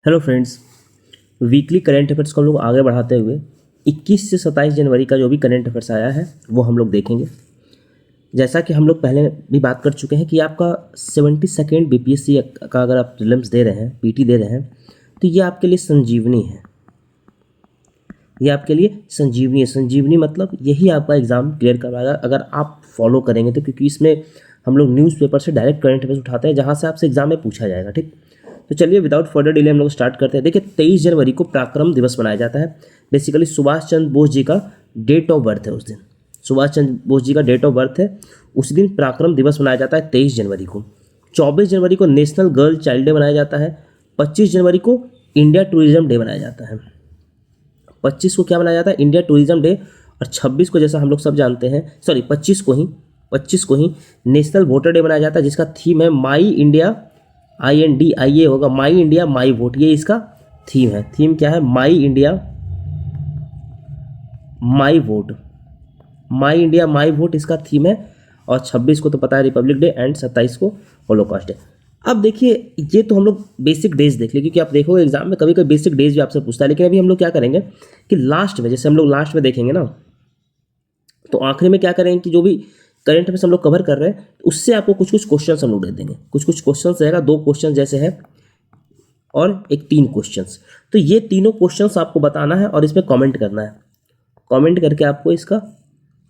Hello friends, weekly current affairs को हम लोग आगे बढ़ाते हुए 21 से 27 जनवरी का जो भी करंट अफेयर्स आया है वो हम लोग देखेंगे। जैसा कि हम लोग पहले भी बात कर चुके हैं कि आपका 72nd बीपीएससी का अगर आप प्रीलिम्स दे रहे हैं, पीटी दे रहे हैं, तो ये आपके लिए संजीवनी है। ये आपके लिए संजीवनी है। संजीवनी मतलब यही आपका एग्ज़ाम क्लियर करवाएगा अगर आप फॉलो करेंगे तो, क्योंकि इसमें हम लोग न्यूज़पेपर से डायरेक्ट करंट अफेयर्स उठाते हैं जहाँ से आपसे एग्जाम में पूछा जाएगा। ठीक, तो चलिए विदाउट फर्दर डिले हम लोग स्टार्ट करते हैं। देखिए 23 जनवरी को पराक्रम दिवस मनाया जाता है। बेसिकली सुभाष चंद्र बोस जी का डेट ऑफ बर्थ है उस दिन। सुभाष चंद्र बोस जी का डेट ऑफ बर्थ है, उस दिन पराक्रम दिवस मनाया जाता है 23 जनवरी को। 24 जनवरी को नेशनल गर्ल चाइल्ड डे मनाया जाता है। 25 जनवरी को इंडिया टूरिज्म डे मनाया जाता है। 25 को क्या मनाया जाता है? India tourism day. और 26 को जैसा हम लोग सब जानते हैं, 25 को ही नेशनल वोटर डे मनाया जाता है, जिसका थीम है माई इंडिया, INDIA होगा, माई इंडिया माई वोट, ये इसका थीम है। थीम क्या है? My India my vote, my India my vote इसका थीम है। और 26 को तो पता है रिपब्लिक डे, एंड 27 को होलोकॉस्ट डे। अब देखिए, ये तो हम लोग बेसिक डेज देख लिए, क्योंकि आप देखोगे एग्जाम में कभी कभी बेसिक डेज भी आपसे पूछता है। लेकिन अभी हम लोग क्या करेंगे कि लास्ट में, जैसे हम लोग लास्ट में देखेंगे ना, तो आखिरी में क्या करेंगे कि जो भी करंट अफेयर्स हम लोग कवर कर रहे हैं उससे आपको कुछ कुछ क्वेश्चंस हम लोग दे देंगे। कुछ कुछ क्वेश्चंस रहेगा, 2 क्वेश्चन जैसे है और एक 3 क्वेश्चंस। तो ये तीनों क्वेश्चंस आपको बताना है और इसमें कमेंट करना है। कमेंट करके आपको इसका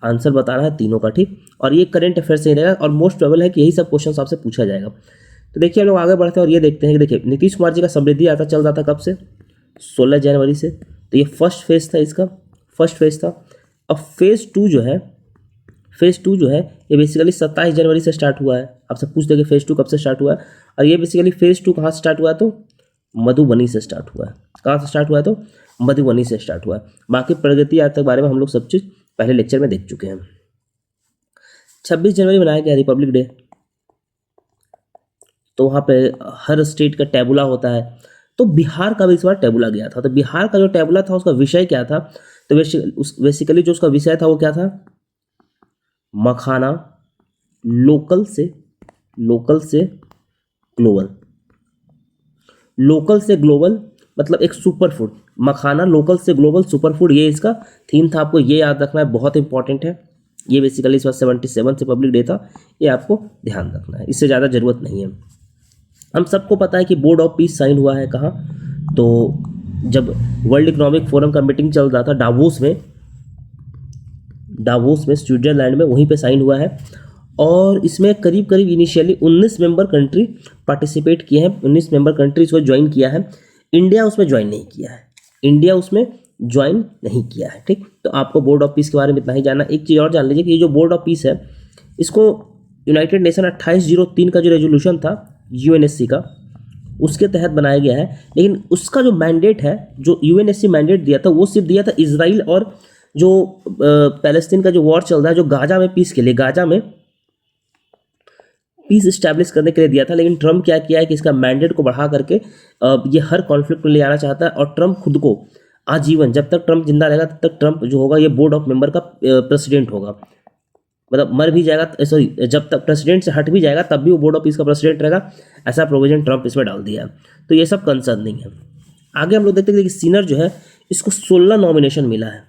आंसर बताना है तीनों का। ठीक, और ये करंट अफेयर से ही रहेगा और मोस्ट प्रोबेबल है कि यही सब क्वेश्चन आपसे पूछा जाएगा। तो देखिए हम लोग आगे बढ़ते हैं और ये देखते हैं कि देखिए नीतीश कुमार जी का समृद्धि यात्रा चल रहा था कब से? 16 जनवरी से। तो ये फर्स्ट फेज था, इसका फर्स्ट फेज था। अब फेज़ टू जो है ये बेसिकली 27 जनवरी से स्टार्ट हुआ है। आपसे पूछ देंगे फेज़ 2 कब से स्टार्ट हुआ है, और ये बेसिकली फेज़ 2 कहाँ से स्टार्ट हुआ है? तो मधुबनी से स्टार्ट हुआ है। कहाँ से स्टार्ट हुआ है? तो मधुबनी से स्टार्ट हुआ है। बाकी प्रगति यात्रा के बारे में हम लोग सब चीज़ पहले लेक्चर में देख चुके हैं। 26 जनवरी मनाया गया रिपब्लिक डे। तो वहाँ पे हर स्टेट का टैबुला होता है, तो बिहार का भी इस बार टैबुला गया था। तो बिहार का जो टैबुला था उसका विषय क्या था? तो बेसिकली जो उसका विषय था वो क्या था? मखाना लोकल से ग्लोबल। लोकल से ग्लोबल मतलब एक सुपर फूड। मखाना लोकल से ग्लोबल सुपर फूड, ये इसका थीम था। आपको ये याद रखना है, बहुत इंपॉर्टेंट है। ये बेसिकली इस बार 77 रिपब्लिक डे था, ये आपको ध्यान रखना है, इससे ज़्यादा जरूरत नहीं है। हम सबको पता है कि बोर्ड ऑफ पीस साइन हुआ है कहाँ? तो जब वर्ल्ड इकोनॉमिक फोरम का मीटिंग चल रहा था डावोस में स्विट्जरलैंड में, वहीं पे साइन हुआ है। और इसमें करीब करीब इनिशियली 19 मेंबर कंट्री पार्टिसिपेट किए हैं। 19 मेंबर कंट्री इसको ज्वाइन किया है। इंडिया उसमें ज्वाइन नहीं किया है। ठीक, तो आपको बोर्ड ऑफ पीस के बारे में इतना ही जानना। एक चीज़ और जान लीजिए कि ये जो बोर्ड ऑफ पीस है, इसको यूनाइटेड नेशन 2803 का जो रेजोल्यूशन था UNSC का, उसके तहत बनाया गया है। लेकिन उसका जो मैंडेट है, जो UNSC मैंडेट दिया था, वो सिर्फ दिया था इजराइल और जो पैलेस्टीन का जो वॉर चल रहा है, जो गाजा में पीस के लिए, गाजा में पीस इस्टेब्लिश करने के लिए दिया था। लेकिन ट्रम्प क्या किया है कि इसका मैंडेट को बढ़ा करके ये हर कॉन्फ्लिक्ट में ले आना चाहता है। और ट्रम्प खुद को आजीवन, जब तक ट्रम्प जिंदा रहेगा तब तक ट्रम्प जो होगा ये बोर्ड ऑफ मेंबर का प्रेसिडेंट होगा। मतलब मर भी जाएगा, सॉरी, जब तक प्रेसिडेंट से हट भी जाएगा तब भी वो बोर्ड ऑफ पीस का प्रेसिडेंट रहेगा। ऐसा प्रोविजन ट्रम्प इसमें डाल दिया है। तो ये सब कंसर्न नहीं है। आगे हम लोग देखते हैं कि सिनर जो है, इसको 16 नॉमिनेशन मिला है।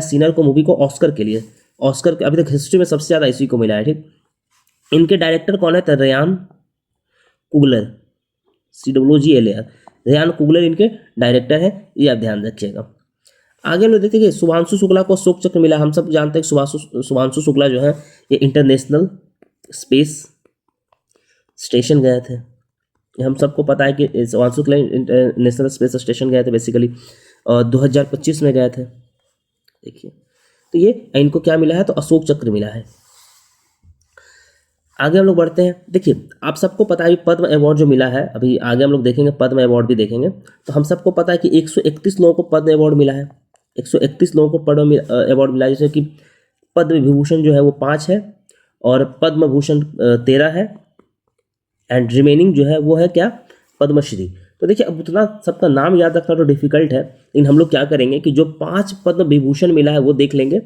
सिनर को, मूवी को ऑस्कर के लिए। ऑस्कर के अभी तक हिस्ट्री में सबसे ज़्यादा इसी को मिला है। ठीक, इनके डायरेक्टर कौन है? तो Ryan Coogler, CWGLAR, Ryan Coogler इनके डायरेक्टर है, ये आप ध्यान रखिएगा। आगे हम लोग देखते हैं कि शुभांशु शुक्ला को अशोक चक्र मिला। हम सब जानते हैं कि शुभांशु शुक्ला जो है ये इंटरनेशनल स्पेस स्टेशन गए थे। हम सबको पता है कि Shubhanshu Shukla international space station गए थे बेसिकली, 2025 में गए थे। देखिए, तो ये इनको क्या मिला है? तो अशोक चक्र मिला है। आगे हम लोग बढ़ते हैं। देखिए आप सबको पता है पद्म अवार्ड जो मिला है, अभी आगे हम लोग देखेंगे, पद्म अवार्ड भी देखेंगे। तो हम सबको पता है कि 131 लोगों को पद्म अवार्ड मिला है। 131 लोगों को पद्म अवार्ड मिला है, जैसे कि पद्म विभूषण जो है वो 5 है और पद्म भूषण 13 है, एंड रिमेनिंग जो है वो है क्या? पद्मश्री। तो देखिए अब उतना सबका नाम याद रखना तो डिफिकल्ट है, लेकिन हम लोग क्या करेंगे कि जो 5 पद्म विभूषण मिला है वो देख लेंगे,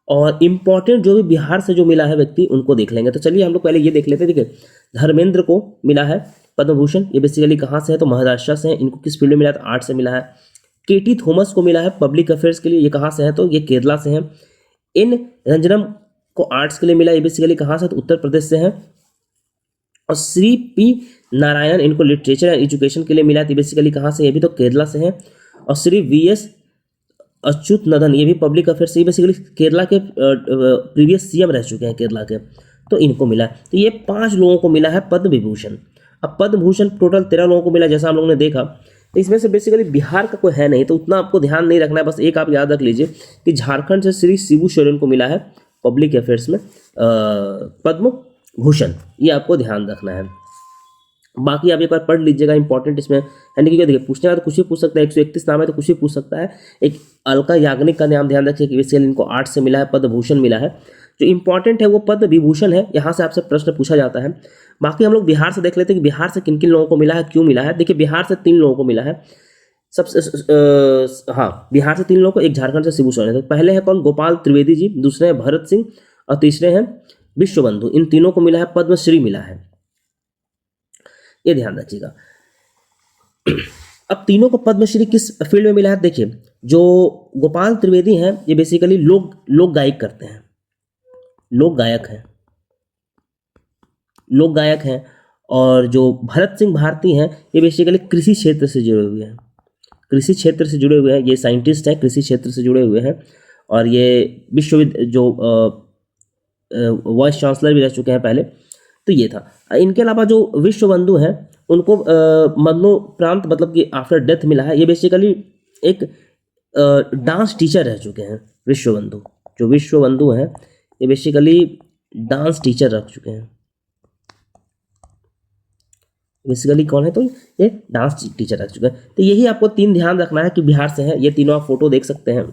और इम्पोर्टेंट जो भी बिहार से जो मिला है व्यक्ति उनको देख लेंगे। तो चलिए हम लोग पहले ये देख लेते हैं। देखिए धर्मेंद्र को मिला है पद्म भूषण, ये बेसिकली कहाँ से है तो महाराष्ट्र से है। इनको किस फील्ड में मिला है तो आर्ट से मिला है। केटी थॉमस को मिला है पब्लिक अफेयर्स के लिए, ये कहाँ से है तो ये केरला से है। इन रंजनम को आर्ट्स के लिए मिला, ये बेसिकली कहाँ से तो उत्तर प्रदेश से है। और श्री पी नारायणन इनको लिटरेचर एंड एजुकेशन के लिए मिला है, बेसिकली कहाँ से, ये भी तो केरला से है। और श्री वी एस अच्युत नंदन ये भी पब्लिक अफेयर्स से, बेसिकली केरला के प्रीवियस सीएम रह चुके हैं केरला के, तो इनको मिला है। तो ये 5 लोगों को मिला है पद्म विभूषण। अब पद्म भूषण टोटल 13 लोगों को मिला जैसा हम लोगों ने देखा। तो इसमें से बेसिकली बिहार का कोई है नहीं, तो उतना आपको ध्यान नहीं रखना है। बस एक आप याद रख लीजिए कि झारखंड से श्री शिबू सोरेन को मिला है पब्लिक अफेयर्स में पद्म भूषण, ये आपको ध्यान रखना है। बाकी आप एक बार पढ़ लीजिएगा, इंपॉर्टेंट इसमें यानी कि देखिए पूछने का तो कुछ भी पूछ सकता है, 131 नाम है तो कुछ भी पूछ सकता है। एक अलका याग्निक का नाम ध्यान रखिए कि बेसिकली इनको आर्ट से मिला है, पद्म भूषण मिला है। जो इंपॉर्टेंट है वो पद्म विभूषण है, यहाँ से आपसे प्रश्न पूछा जाता है। बाकी हम लोग बिहार से देख लेते हैं कि बिहार से किन किन लोगों को मिला है, क्यों मिला है। देखिए बिहार से 3 लोगों को मिला है सबसे, बिहार से 3 लोगों को, एक झारखंड से शिबू सोरेन। तो पहले है कौन, गोपाल त्रिवेदी जी, दूसरे हैं भरत सिंह और तीसरे हैं विश्वबंधु। इन तीनों को मिला है पद्मश्री मिला है, ये ध्यान रखिएगा। अब तीनों को पद्मश्री किस फील्ड में मिला है, देखिए जो गोपाल त्रिवेदी हैं ये बेसिकली लोक गायक करते हैं, लोक गायक हैं। और जो भरत सिंह भारती हैं ये बेसिकली कृषि क्षेत्र से जुड़े हुए हैं, ये साइंटिस्ट हैं, कृषि क्षेत्र से जुड़े हुए हैं। और ये जो वाइस चांसलर भी रह चुके हैं पहले, तो ये था। इनके अलावा जो विश्वबंधु हैं उनको मरणोपरांत मतलब कि आफ्टर डेथ मिला है। ये बेसिकली एक डांस टीचर रह चुके हैं विश्वबंधु। जो विश्वबंधु हैं ये बेसिकली डांस टीचर रह चुके हैं, बेसिकली कौन है तो ये डांस टीचर रह चुके हैं। तो यही आपको 3 ध्यान रखना है कि बिहार से है। ये तीनों आप फोटो देख सकते हैं,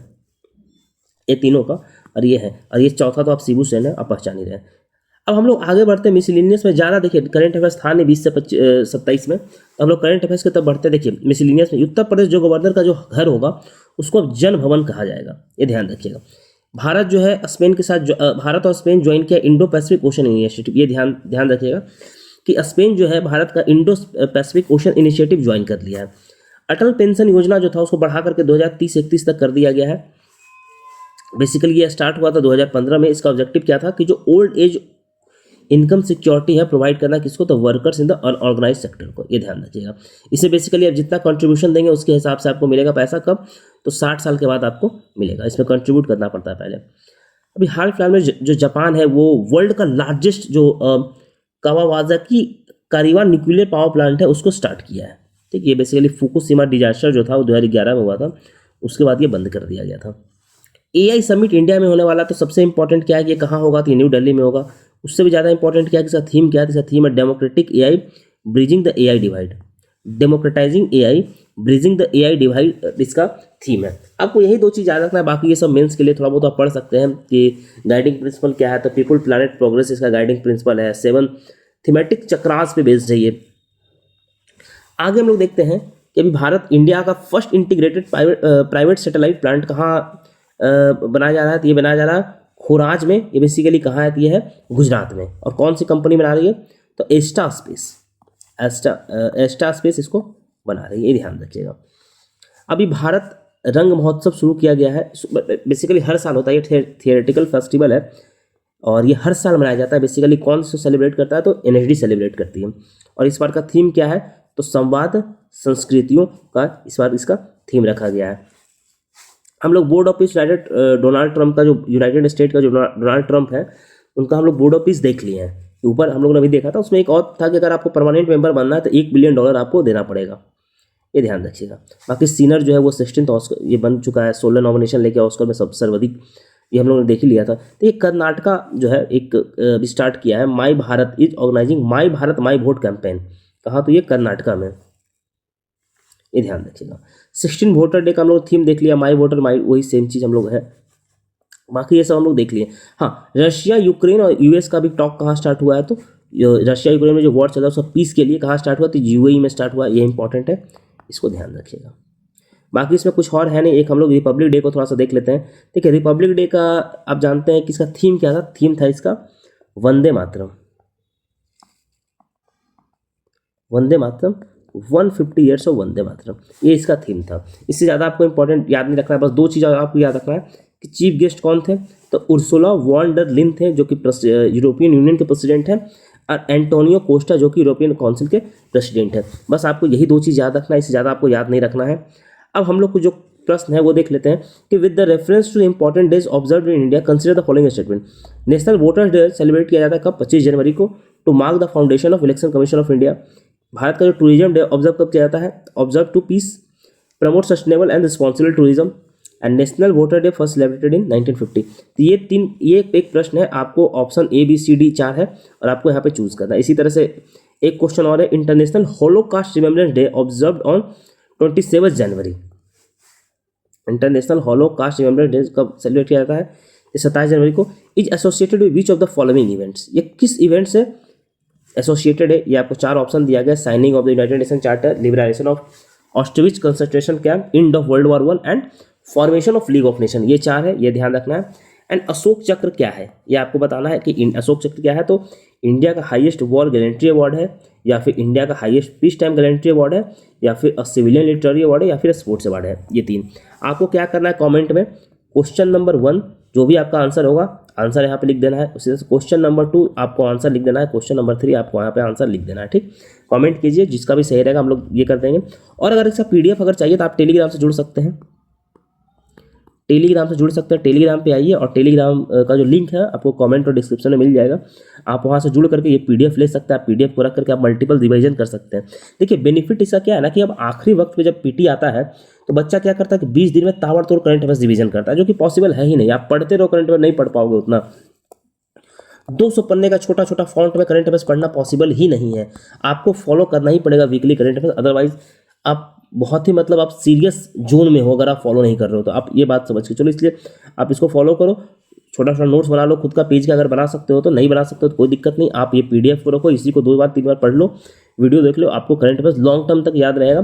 ये तीनों का, और ये है, और ये चौथा तो आप शिबू सोरेन है, आप पहचान ही रहे हैं। अब हम लोग आगे बढ़ते हैं मिसलिनियस में। ज़्यादा देखिए करंट अफेयर्स था नहीं 20 से 27 में, तो हम लोग करंट अफेयर्स की तरफ बढ़ते देखिए मिसलिनियस में। उत्तर प्रदेश जो गवर्नर का जो घर होगा उसको अब जन भवन कहा जाएगा, ये ध्यान रखिएगा। भारत जो है स्पेन के साथ भारत और स्पेन ज्वाइन किया इंडो पैसिफिक ओशन इनिशिएटिव, ये ध्यान रखिएगा कि स्पेन जो है भारत का Indo Pacific ocean initiative join कर लिया है। अटल पेंशन योजना जो था उसको बढ़ा करके 2030-31 तक कर दिया गया है। बेसिकली ये स्टार्ट हुआ था 2015 में। इसका ऑब्जेक्टिव क्या था कि जो ओल्ड एज इनकम सिक्योरिटी है प्रोवाइड करना किसको, तो workers in the unorganise sector को, ये ध्यान रखिएगा। इसे बेसिकली आप जितना कंट्रीब्यूशन देंगे उसके हिसाब से आपको मिलेगा पैसा, कब तो 60 साल के बाद आपको मिलेगा। इसमें कंट्रीब्यूट करना पड़ता है पहले। अभी हाल फिलहाल में जो जापान है वो वर्ल्ड का लार्जेस्ट जो कावासाकी कारिवा न्यूक्लियर पावर प्लांट है उसको स्टार्ट किया है। ठीक, ये बेसिकली फुकुशिमा डिजास्टर जो था वो 2011 में हुआ था, उसके बाद ये बंद कर दिया गया था। AI समिट इंडिया में होने वाला, तो सबसे इंपॉर्टेंट क्या है कि ये कहाँ होगा, तो ये न्यू दिल्ली में होगा। उससे भी ज़्यादा इंपॉर्टेंट क्या है कि इसका थीम क्या है, इसका थीम है democratic AI bridging the AI divide, democratizing AI bridging the AI divide इसका थीम है। आपको यही 2 चीज़ याद रखना है, बाकी ये सब मेंस के लिए थोड़ा बहुत आप पढ़ सकते हैं कि गाइडिंग प्रिंसिपल क्या है, तो पीपल प्लानट प्रोग्रेस इसका गाइडिंग प्रिंसिपल है। 7 थीमेटिक चक्रास पे बेस्ड है ये। आगे हम लोग देखते हैं कि अभी भारत इंडिया का first integrated private satellite plant कहाँ बनाया जा रहा है, तो ये बनाया जा रहा है खोराज में। ये बेसिकली कहाँ है, तो ये है गुजरात में। और कौन सी कंपनी बना रही है, तो एस्टा स्पेस इसको बना रही है, ये ध्यान रखिएगा। अभी भारत रंग महोत्सव शुरू किया गया है। बेसिकली हर साल होता है, ये थियोरेटिकल फेस्टिवल है और ये हर साल मनाया जाता है। बेसिकली कौन से सेलिब्रेट करता है, तो NHD सेलिब्रेट करती है। और इस बार का थीम क्या है, तो संवाद संस्कृतियों का इस बार इसका थीम रखा गया है। हम लोग board of peace Donald Trump का जो यूनाइटेड स्टेट का जो डोनाल्ड ट्रंप है उनका हम लोग बोर्ड ऑफ पीस देख लिए हैं। ऊपर हम लोग ने अभी देखा था, उसमें एक और था कि अगर आपको परमानेंट मेंबर बनना है तो $1 बिलियन आपको देना पड़ेगा, ये ध्यान रखिएगा। बाकी सीनर जो है वो 16th ऑस्कर ये बन चुका है, 16 नॉमिनेशन लेके ऑस्कर में सबसे सर्वाधिक, ये हम लोगों ने देख ही लिया था। तो ये कर्नाटका जो है एक स्टार्ट किया है, my Bharat is organising my Bharat my vote campaign. कहाँ, तो ये कर्नाटका में, ये ध्यान रखिएगा। 16 वोटर डे का हम लोग थीम देख लिया, माई वोटर माई, वही सेम चीज़ हम लोग है। बाकी ये सब हम लोग देख लिए। हाँ, रशिया यूक्रेन और US का भी टॉक कहाँ स्टार्ट हुआ है, तो रशिया यूक्रेन में जो वॉर चल रहा है उसका पीस के लिए कहाँ स्टार्ट हुआ, तो UAE में स्टार्ट हुआ, ये इंपॉर्टेंट है, इसको ध्यान रखिएगा। बाकी इसमें कुछ और है नहीं। एक हम लोग रिपब्लिक डे को थोड़ा सा देख लेते हैं। ठीक है, रिपब्लिक डे का आप जानते हैं कि इसका थीम क्या था? थीम था इसका वंदे मातरम। वंदे मातरम 150 ईयर्स ऑफ वंदे मातरम, ये इसका थीम था। इससे ज़्यादा आपको इंपॉर्टेंट याद नहीं रखना है, बस दो चीज़ आपको याद रखना है कि चीफ गेस्ट कौन थे। तो उर्सुला वॉन डर लिन थे जो कि यूरोपियन यूनियन के प्रेसिडेंट हैं, और एंटोनियो कोस्टा जो कि यूरोपियन काउंसिल के प्रेसिडेंट हैं। बस आपको यही दो चीज़ याद रखना है, इससे ज़्यादा आपको याद नहीं रखना है। अब हम लोग को जो प्रश्न है वो देख लेते हैं कि with the reference to important days observe in India consider the following statement. National voters day celebrate किया जाता है कब? 25 जनवरी को, to mark the foundation of election commission of India. भारत का जो टूरिज्म डे ऑब्जर्व कब किया जाता है? Observe to peace, promote sustainable and responsible tourism, and national voter day first celebrated in 1950। तो ये एक प्रश्न है, आपको option A B C D 4 है और आपको यहाँ पे चूज करना है। इसी तरह से एक क्वेश्चन और है, international Holocaust remembrance day observed on 27 January. International Holocaust remembrance day कब सेलिब्रेट किया जाता है? 27 जनवरी को। Is associated with which of the following events, ये किस इवेंट से एसोसिएटेड है? ये आपको 4 ऑप्शन दिया गया, signing off the United nation charter, liberation of ostrich concentration camp, end of world war 1 and formation of league of nation. ये 4 है, ये ध्यान रखना है। एंड अशोक चक्र क्या है, ये आपको बताना है कि अशोक चक्र क्या है। तो इंडिया का हाईएस्ट वॉर गैलेंट्री अवार्ड है, या फिर इंडिया का highest peace time gallantry award है, या फिर सिविलियन लिटरेरी अवार्ड है, या फिर स्पोर्ट्स अवार्ड है। ये 3 आपको क्या करना है कमेंट में, क्वेश्चन नंबर 1 जो भी आपका आंसर होगा, आंसर यहाँ पे लिख देना है। उसी तरह से क्वेश्चन नंबर 2 आपको आंसर लिख देना है, क्वेश्चन नंबर 3 आपको यहाँ पे आंसर लिख देना है। ठीक, कमेंट कीजिए, जिसका भी सही रहेगा हम लोग ये कर देंगे। और अगर इसका पीडीएफ अगर चाहिए तो आप टेलीग्राम से जुड़ सकते हैं, टेलीग्राम से जुड़ सकते हैं। टेलीग्राम पे आइए और टेलीग्राम का जो लिंक है आपको कमेंट और डिस्क्रिप्शन में मिल जाएगा। आप वहाँ से जुड़ करके ये पीडीएफ ले सकते हैं। आप पीडीएफ को रख करके आप मल्टीपल रिवीजन कर सकते हैं। देखिए बेनिफिट इसका क्या है ना कि अब आखिरी वक्त पे जब पीटी आता है तो बच्चा क्या करता है कि 20 दिन में ताबड़तोड़ करंट अफेयर्स रिवीजन करता है, जो कि पॉसिबल है ही नहीं। आप पढ़ते रहो करंट अफेयर, नहीं पढ़ पाओगे उतना। 200 पन्ने का छोटा छोटा फॉन्ट में करंट अफेयर्स पढ़ना पॉसिबल ही नहीं है। आपको फॉलो करना ही पड़ेगा वीकली करंट अफेयर्स, अदरवाइज आप बहुत ही मतलब आप सीरियस जोन में हो अगर आप फॉलो नहीं कर रहे हो तो। आप ये बात समझ के चलो, इसलिए आप इसको फॉलो करो। छोटा छोटा नोट्स बना लो, खुद का पेज का अगर बना सकते हो तो, नहीं बना सकते हो तो कोई दिक्कत नहीं। आप ये पीडीएफ को रखो, इसी को 2 बार 3 बार पढ़ लो, वीडियो देख लो, आपको करंट अफेयर्स लॉन्ग टर्म तक याद रहेगा।